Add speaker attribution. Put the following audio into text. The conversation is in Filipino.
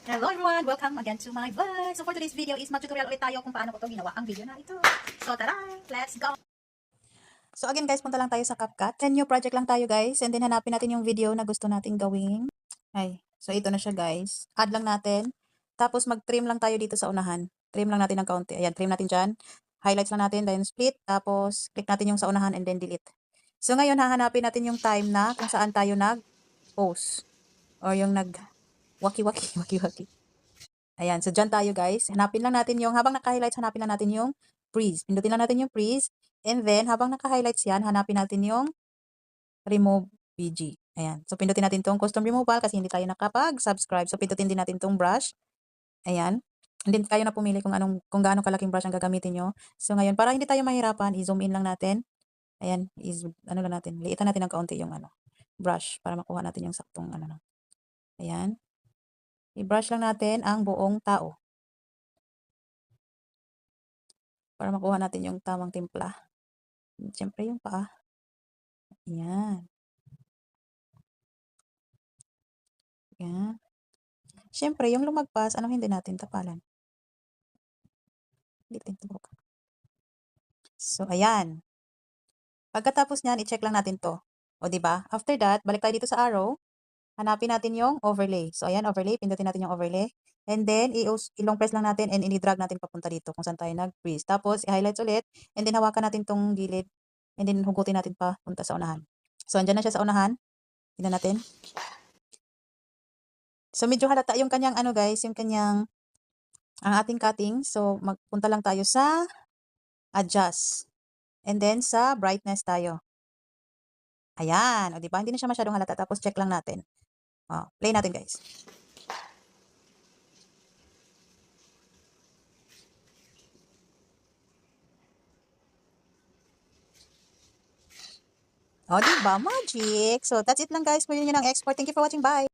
Speaker 1: Hello everyone! Welcome again to my vlog. So for today's video is mag-tutorial ulit tayo kung paano ko to ginawa ang video na ito. So tara! Let's go! So again guys, punta lang tayo sa CapCut. And new project lang tayo guys. And then hanapin natin yung video na gusto nating gawing. So ito na siya guys. Add lang natin. Tapos mag-trim lang tayo dito sa unahan. Trim lang natin ng kaunti. Ayan, trim natin dyan. Highlights lang natin, then split. Tapos click natin yung sa unahan and then delete. So ngayon hahanapin natin yung time na kung saan tayo nag-post. Or yung waki-waki. Ayan, so dyan tayo guys. Hanapin lang natin yung, habang naka-highlights, hanapin lang natin yung freeze. Pindutin lang natin yung freeze. And then, habang naka-highlights yan, hanapin natin yung remove BG. Ayan. So, pindutin natin tong custom removal kasi hindi tayo nakapag-subscribe. So, pindutin din natin tong brush. Ayan. And then, kayo na pumili kung gaano kalaking brush ang gagamitin nyo. So, ngayon, para hindi tayo mahirapan, i-zoom in lang natin. Ayan, ano lang natin, liitan natin ng kaunti yung brush para makuha natin yung saktong Ayan. I-brush lang natin ang buong tao. Para makuha natin yung tamang timpla. Siyempre yung paa. Ayan. Ayan. Siyempre yung lumagpas, hindi natin tapalan. Hindi natin tubok. So, ayan. Pagkatapos niyan, i-check lang natin to. O, diba? After that, balik tayo dito sa arrow. Hanapin natin yung overlay. So, ayan, overlay. Pindutin natin yung overlay. And then, i-long press lang natin and i-drag natin papunta dito kung saan tayo nag-freeze. Tapos, i-highlights ulit. And then, hawakan natin tong gilid. And then, hugutin natin pa punta sa unahan. So, andyan na siya sa unahan. Tingnan natin. So, medyo halata yung kanyang guys, yung kanyang ang ating cutting. So, magpunta lang tayo sa adjust. And then, sa brightness tayo. Ayan. O, diba? Hindi na siya masyadong halata. Tapos, check lang natin. O, play natin, guys. O, diba? Magic. So, that's it lang, guys. Pwede nyo ng export. Thank you for watching. Bye!